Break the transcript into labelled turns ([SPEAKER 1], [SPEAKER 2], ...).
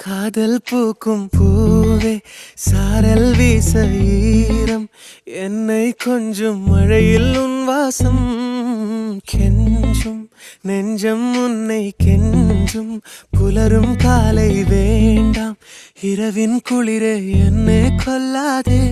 [SPEAKER 1] காதல் பூக்கும் பூவே சாரல் வீச ஈரம் என்னை கொஞ்சம் மழையில் உன் வாசம் கெஞ்சும் நெஞ்சம் உன்னை கெஞ்சும் புலரும் காலை வேண்டாம் இரவின் குளிரே என்னை கொல்லாதே